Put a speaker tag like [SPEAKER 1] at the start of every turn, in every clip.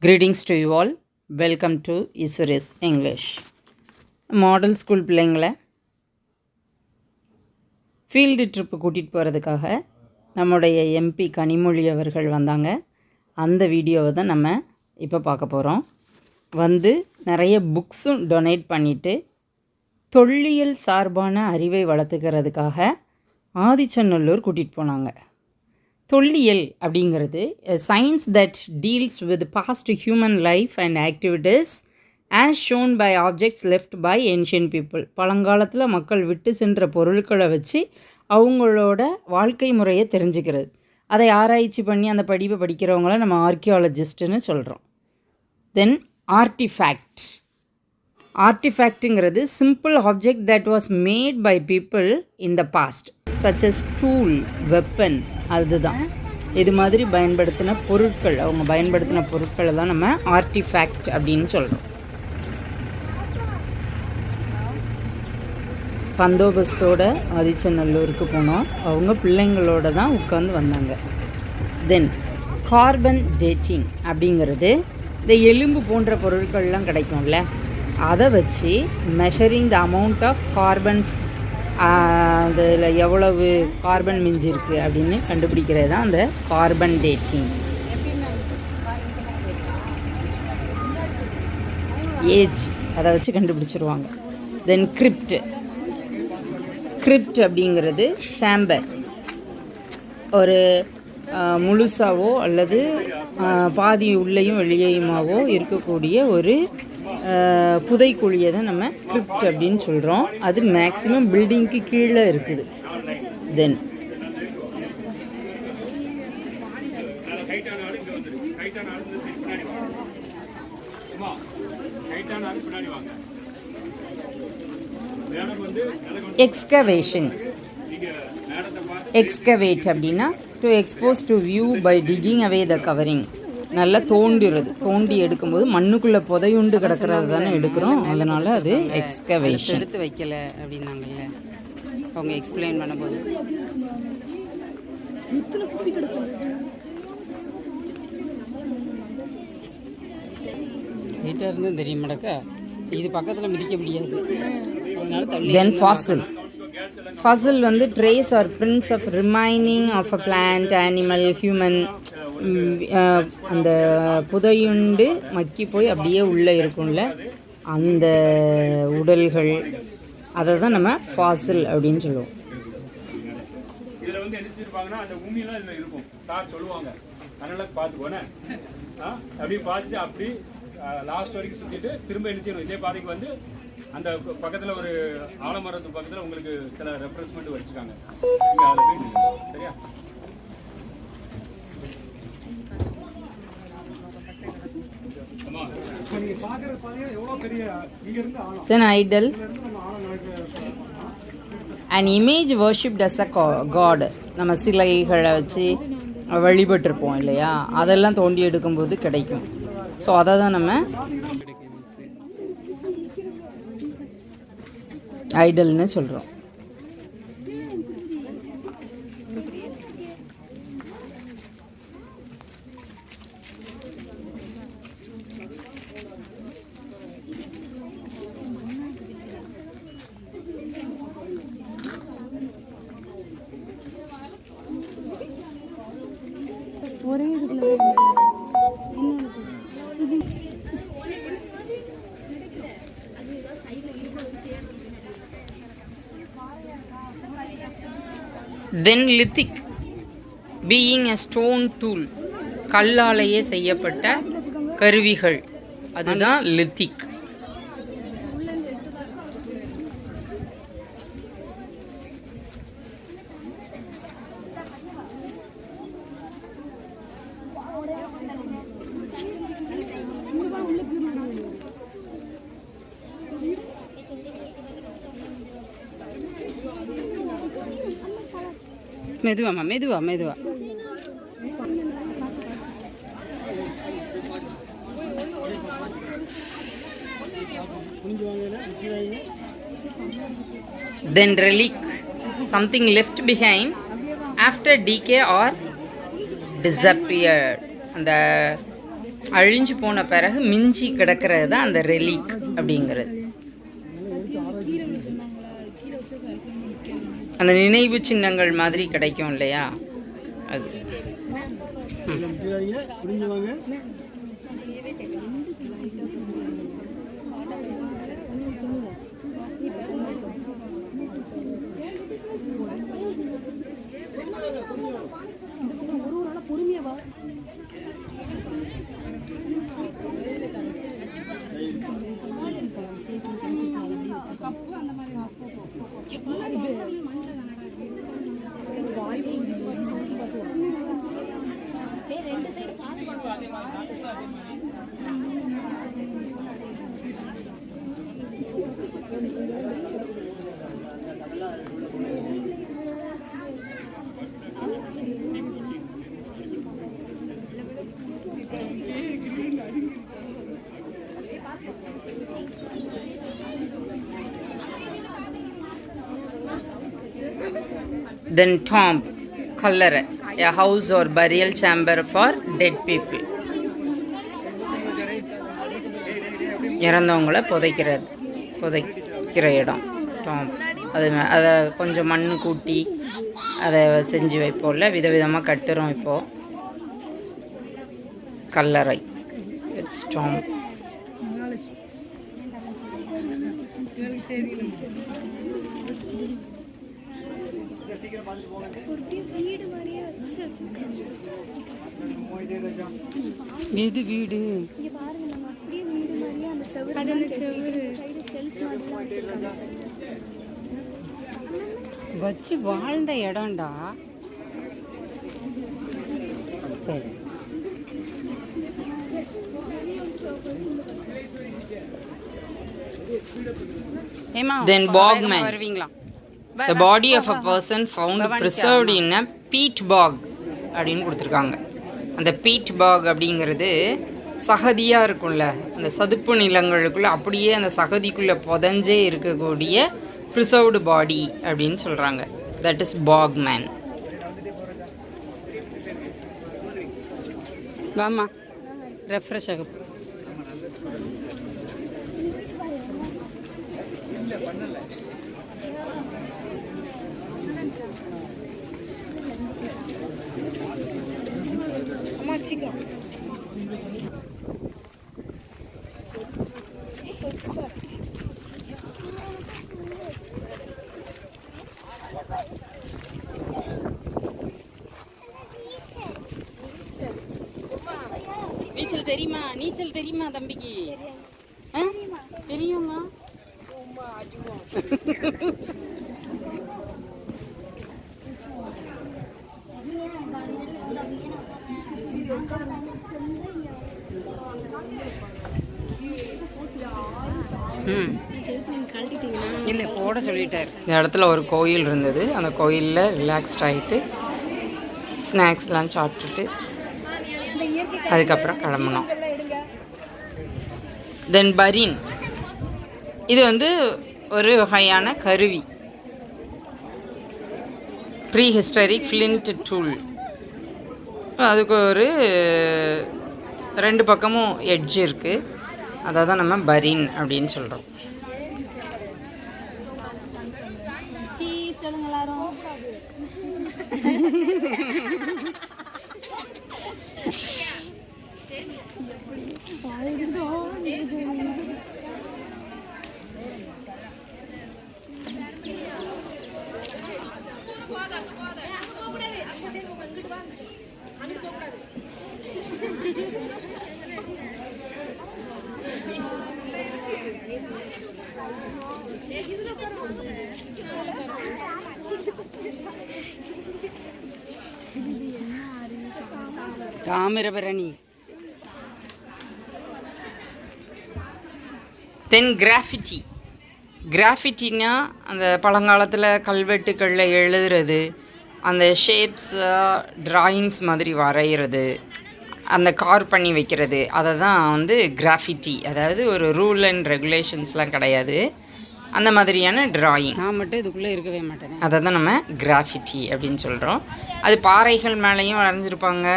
[SPEAKER 1] Greetings to you all. Welcome to Isuris English. Model school பிள்ளைங்களை field trip கூட்டிகிட்டு போகிறதுக்காக நம்முடைய எம்பி கனிமொழி அவர்கள் வந்தாங்க. அந்த வீடியோவை தான் நம்ம இப்போ பார்க்க போகிறோம். நிறைய புக்ஸும் டொனேட் பண்ணிவிட்டு தொல்லியல் சார்பான அறிவை வளர்த்துக்கிறதுக்காக ஆதிச்சநல்லூர் கூட்டிகிட்டு போனாங்க. தொல்லியல் அப்படிங்கிறது science that deals with past human life and activities as shown by objects left by ancient people. பழங்காலத்தில் மக்கள் விட்டு சென்ற பொருட்களை வச்சு அவங்களோட வாழ்க்கை முறையை தெரிஞ்சுக்கிறது. அதை ஆராய்ச்சி பண்ணி அந்த படிப்பை படிக்கிறவங்கள நம்ம ஆர்கியாலஜிஸ்ட்டுன்னு சொல்கிறோம். Then artifact. ஆர்டிஃபேக்ட்டுங்கிறது simple object that was made by people in the past such as tool, weapon. அதுதான் இது மாதிரி பயன்படுத்தின பொருட்கள், அவங்க பயன்படுத்தின பொருட்களை தான் நம்ம ஆர்டிஃபேக்ட் அப்படின்னு சொல்கிறோம். பந்தோபஸ்தோட ஆதிச்சநல்லூருக்கு போனோம். அவங்க பிள்ளைங்களோட தான் உட்காந்து வந்தாங்க. தென் கார்பன் டேட்டிங் அப்படிங்கிறது இந்த எலும்பு போன்ற பொருட்கள்லாம் கிடைக்கும்ல, அதை வச்சு measuring the amount of carbon, அதில் எவ்வளவு கார்பன் மிஞ்சிருக்கு அப்படின்னு கண்டுபிடிக்கிறது தான் அந்த கார்பன் டேட்டிங். ஏஜ் அதை வச்சு கண்டுபிடிச்சிருவாங்க. தென் கிரிப்ட். கிரிப்ட் அப்படிங்கிறது சேம்பர், ஒரு முழுசாவோ அல்லது பாதி உள்ளேயும் வெளியேயுமாவோ இருக்கக்கூடிய ஒரு புதைக்குழியை தான் நம்ம கிரிப்ட் அப்படின்னு சொல்கிறோம். அது மேக்ஸிமம் பில்டிங்க்கு கீழே இருக்குது. Then excavation. எக்ஸ்கவேட் அப்படின்னா to expose to view by digging away the covering. நல்லா தோண்டிடுறது, தோண்டி எடுக்கும்போது மண்ணுக்குள்ளே புதையுண்டு கிடக்கிறது தானே எடுக்கிறோம், அதனால் அது எக்ஸ்கவேஷன். எடுத்து வைக்கல அப்படின்னாங்கல்ல அவங்க எக்ஸ்பிளைன் பண்ணும்போது. வீட்டாக இருந்தும் தெரிய மாட்டக்கா, இது பக்கத்தில் மிதிக்க முடியாது. Then fossil. Fossil trace or prints of remaining of a plant, animal, human. அந்த புதையுண்டு மக்கி போய் அப்படியே உள்ளே இருக்கும்ல அந்த உடல்கள், அதை தான் நம்ம ஃபாசில் அப்படின்னு சொல்லுவோம்.
[SPEAKER 2] லாஸ்ட் வரைக்கும் சுற்றிட்டு திரும்ப எழுச்சிடும். இதே பாதைக்கு அந்த பக்கத்தில் ஒரு ஆலமரத்து பக்கத்தில் உங்களுக்கு சில ரெஃப்ரெஷ்மெண்ட் வச்சுருக்காங்க. சரியா?
[SPEAKER 1] Then idol, an image worshipped as a god. நம்ம சிலைகளை வச்சு வழிபட்டிருப்போம் இல்லையா, அதெல்லாம் தோண்டி எடுக்கும்போது கிடைக்கும். ஸோ அதை தான் நம்ம ஐடல்னு சொல்கிறோம். Then lithic, being a stone tool, கல்லாலேயே செய்யப்பட்ட கருவிகள், அதுதான் லித்திக். மெதுவாம்மா, மெதுவா மெதுவா. Then relic, something left behind after decay or disappeared. அந்த அழிஞ்சு போன பிறகு மிஞ்சி கிடக்கிறது தான் அந்த ரெலிக் அப்படிங்கிறது. அந்த நினைவு சின்னங்கள் மாதிரி கிடைக்கும் இல்லையா, அது. Then tomb, கல்லறை, a house or burial chamber for dead people. இறந்தவங்களை புதைக்கிற இடம் tomb. அதை கொஞ்சம் மண் கூட்டி அதை செஞ்சு வைப்போம்ல, விதவிதமாக கட்டுறோம் இப்போது. கல்லறை, இட்ஸ் tomb. எது வீடு வச்சு வாழ்ந்த இடம்டா. Then bogman, the body of a person found preserved in a peat bog அப்படின்னு கொடுத்துருக்காங்க. அந்த பீட் பாக் அப்படிங்கிறது சகதியாக இருக்கும்ல, அந்த சதுப்பு நிலங்களுக்குள்ளே அப்படியே அந்த சகதிக்குள்ளே புதஞ்சே இருக்கக்கூடிய ப்ரிசர்வ்டு பாடி அப்படின்னு சொல்கிறாங்க. That is bog man. வாமா ரெஃப்ரெஷ் ஆகும். நீச்சல் தெரியுமா தம்பிக்கு? தெரியுமா? இல்லை போட சொல்லிட்டார். இந்த இடத்துல ஒரு கோயில் இருந்தது. அந்த கோயிலில் ரிலாக்ஸ்ட் ஆகிட்டு ஸ்நாக்ஸ்லாம் சாப்பிட்டுட்டு அதுக்கப்புறம் கிளம்பணும். தென் பரீன், இது வந்து ஒரு வகையான கருவி, ப்ரீ ஹிஸ்டரிக் ஃப்ளின்ட் டூல். அதுக்கு ஒரு 2 பக்கமும் எட்ஜ் இருக்குது. அதை தான் நம்ம பரீன் அப்படின்னு சொல்கிறோம். தாமிரபரணி. தென் கிராஃபிட்டி. கிராஃபிட்டினா அந்த பழங்காலத்தில் கல்வெட்டுக்களில் எழுதுறது, அந்த ஷேப்ஸ் ட்ராயிங்ஸ் மாதிரி வரைகிறது, அந்த கார் பண்ணி வைக்கிறது, அதை தான் வந்து கிராஃபிட்டி. அதாவது ஒரு ரூல் அண்ட் ரெகுலேஷன்ஸ்லாம் கிடையாது, அந்த மாதிரியான ட்ராயிங். நான் மட்டும் இதுக்குள்ளே இருக்கவே மாட்டேன். அதை தான் நம்ம கிராஃபிட்டி அப்படின்னு சொல்கிறோம். அது பாறைகள் மேலேயும் வரைஞ்சிருப்பாங்க,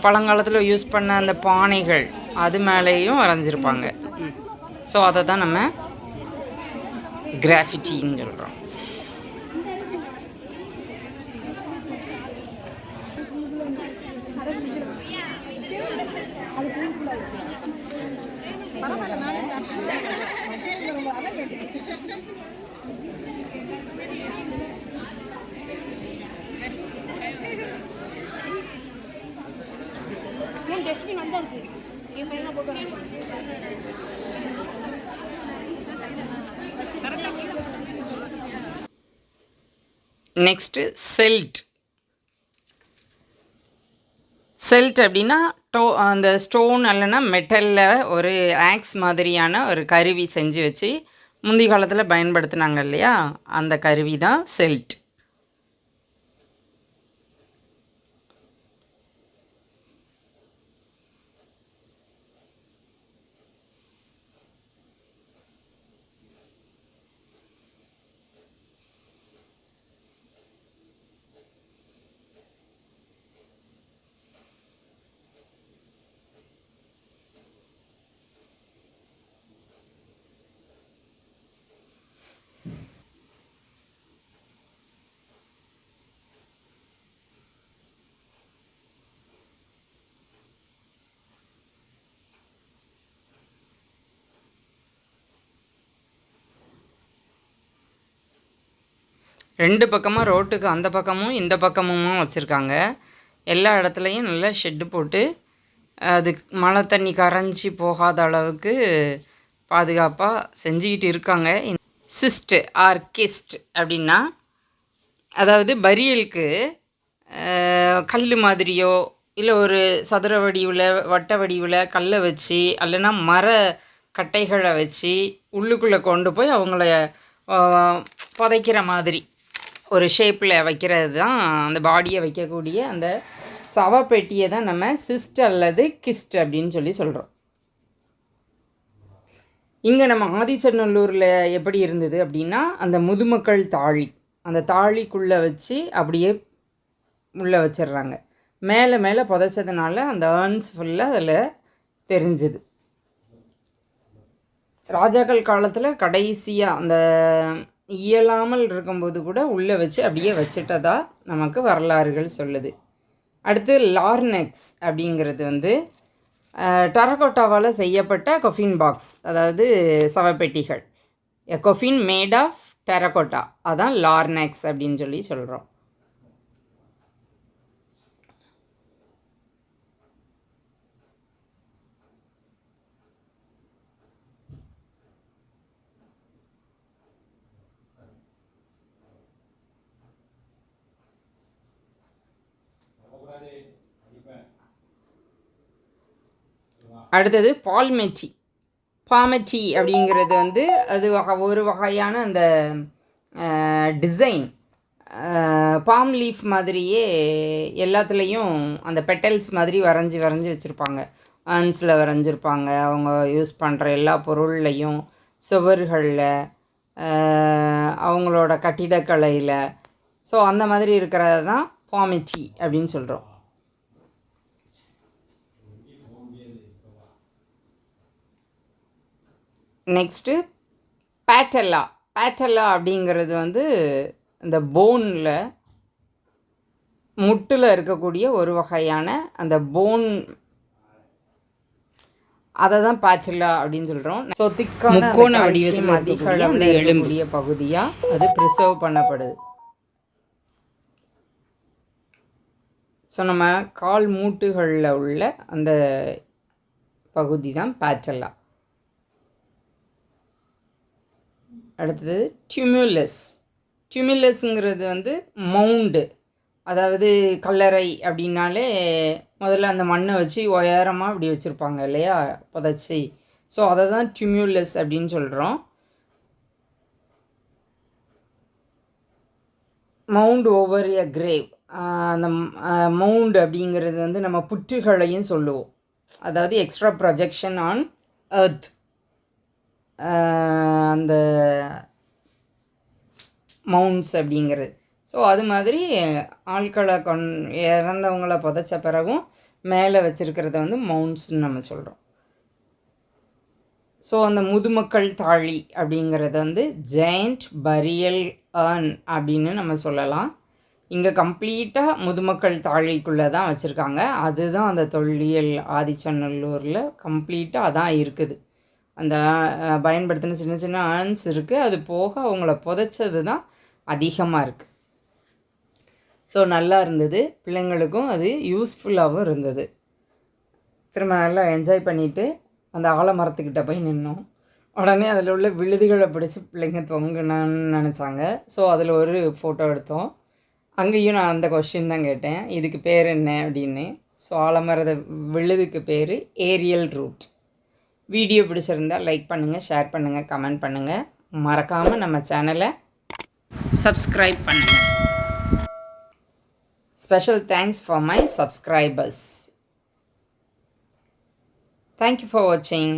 [SPEAKER 1] பழங்காலத்தில் யூஸ் பண்ண அந்த பானைகள் அது மேலேயும் வரைஞ்சிருப்பாங்க. ஸோ அதை தான் நம்ம கிராஃபிட்டின்னு சொல்கிறோம். Next celled. செல்ட் அப்படின்னா அந்த ஸ்டோன் இல்லைன்னா மெட்டலில் ஒரு ஆக்ஸ் மாதிரியான ஒரு கருவி செஞ்சு வச்சு முந்தி காலத்தில் பயன்படுத்தினாங்க இல்லையா, அந்த கருவி தான் செல்ட். ரெண்டு பக்கமாக ரோட்டுக்கு அந்த பக்கமும் இந்த பக்கமும் வச்சுருக்காங்க. எல்லா இடத்துலையும் நல்லா ஷெட்டு போட்டு அது மழை தண்ணி கரைஞ்சி போகாத அளவுக்கு பாதுகாப்பாக செஞ்சுக்கிட்டு இருக்காங்க. சிஸ்ட் ஆர் கிஸ்ட் அப்படின்னா, அதாவது பரியலுக்கு கல் மாதிரியோ இல்லை ஒரு சதுர வடிவில் வட்ட வடிவில் கல்லை வச்சு இல்லைன்னா மர கட்டைகளை வச்சு உள்ளுக்குள்ளே கொண்டு போய் அவங்கள புதைக்கிற மாதிரி ஒரு ஷேப்பில் வைக்கிறது தான், அந்த பாடியை வைக்கக்கூடிய அந்த சவப்பெட்டியை தான் நம்ம சிஸ்ட் அல்லது கிஸ்ட் அப்படின்னு சொல்லி சொல்கிறோம். இங்கே நம்ம ஆதிச்சநல்லூரில் எப்படி இருந்தது அப்படின்னா, அந்த முதுமக்கள் தாழி, அந்த தாழிக்குள்ளே வச்சு அப்படியே உள்ளே வச்சிடுறாங்க. மேலே மேலே புதைச்சதுனால அந்த ஏர்ன்ஸ் ஃபுல்லாக அதில் தெரிஞ்சுது. ராஜாக்கள் காலத்தில் கடைசியாக அந்த இயலாமல் இருக்கும்போது கூட உள்ளே வச்சு அப்படியே வச்சிட்டதா நமக்கு வரலாறுகள் சொல்லுது. அடுத்து லார்னெக்ஸ் அப்படிங்கிறது வந்து டெரகோட்டாவால் செய்யப்பட்ட கொஃபின் பாக்ஸ், அதாவது சவப்பெட்டிகள். எ கொஃபின் மேட் ஆஃப் டெரகோட்டா, அதான் லார்னெக்ஸ் அப்படின்னு சொல்லி சொல்கிறோம். அடுத்தது பால்மெட்டி. பாமெட்டி அப்படிங்கிறது வந்து அது ஒரு வகையான அந்த டிசைன், பாம் லீஃப் மாதிரியே எல்லாத்துலேயும் அந்த பெட்டல்ஸ் மாதிரி வரைஞ்சி வச்சுருப்பாங்க. ஆன்ஸில் வரைஞ்சிருப்பாங்க. அவங்க யூஸ் பண்ணுற எல்லா பொருள்லையும், சுவர்களில், அவங்களோட கட்டிடக்கலையில். ஸோ அந்த மாதிரி இருக்கிறது தான் பாமெட்டி அப்படின்னு சொல்கிறோம். நெக்ஸ்ட்டு பேட்டல்லா. பேட்டல்லா அப்படிங்கிறது வந்து இந்த போனில், முட்டில் இருக்கக்கூடிய ஒரு வகையான அந்த போன், அதை தான் பேட்டல்லா அப்படின்னு சொல்கிறோம். ஸோ திக்கான வடிவத்தில் அதிக அளவில் எழும்புடைய பகுதியாக அது ப்ரிசர்வ் பண்ணப்படுது. ஸோ நம்ம கால் மூட்டுகளில் உள்ள அந்த பகுதி தான் பேட்டல்லா. அடுத்தது டியூமுலஸ். டியூமுலஸ்ங்கிறது வந்து மவுண்டு, அதாவது கல்லறை அப்படின்னாலே முதல்ல அந்த மண்ணை வச்சு உயரமாக இப்படி வச்சுருப்பாங்க இல்லையா, புதைச்சி. ஸோ அதை தான் டியூமுலஸ் அப்படின்னு சொல்கிறோம். Mound over a grave. அந்த மவுண்ட் அப்படிங்கிறது வந்து நம்ம புற்றுகளையும் சொல்லுவோம், அதாவது எக்ஸ்ட்ரா ப்ரொஜெக்ஷன் ஆன் எர்த். அந்த மவுண்ட்ஸ் அப்படிங்கிறது. ஸோ அது மாதிரி ஆட்களை இறந்தவங்களை புதைச்ச பிறகும் மேலே வச்சுருக்கிறத வந்து மவுண்ட்ஸ்ன்னு நம்ம சொல்கிறோம். ஸோ அந்த முதுமக்கள் தாழி அப்படிங்கிறது வந்து ஜெயண்ட் பரியல் அர்ன் அப்படின்னு நம்ம சொல்லலாம். இங்கே கம்ப்ளீட்டாக முதுமக்கள் தாழிக்குள்ளே தான் வச்சுருக்காங்க. அதுதான் அந்த தொல்லியல் ஆதிச்சநல்லூரில் கம்ப்ளீட்டாக அதான் இருக்குது. அந்த பயன்படுத்தின சின்ன சின்ன அர்ன்ஸ் இருக்குது. அது போக அவங்கள புதைச்சது தான் அதிகமாக இருக்குது. ஸோ நல்லா இருந்தது, பிள்ளைங்களுக்கும் அது யூஸ்ஃபுல்லாகவும் இருந்தது. திரும்ப நல்லா என்ஜாய் பண்ணிவிட்டு அந்த ஆலமரத்துக்கிட்ட போய் நின்னோம். உடனே அதில் உள்ள விழுதுகளை பிடிச்சி பிள்ளைங்க தொங்குனான்னு நினச்சாங்க. ஸோ அதில் ஒரு ஃபோட்டோ எடுத்தோம். அங்கேயும் நான் அந்த கொஷின் தான் கேட்டேன், இதுக்கு பேர் என்ன அப்படின்னு. ஸோ ஆலமரத விழுதுக்கு பேர் ஏரியல் ரூட். வீடியோ பிடிச்சிருந்தால் லைக் பண்ணுங்கள், ஷேர் பண்ணுங்கள், கமெண்ட் பண்ணுங்கள். மறக்காமல் நம்ம சேனலை சப்ஸ்கிரைப் பண்ணுங்கள். Special thanks for my subscribers. Thank you for watching.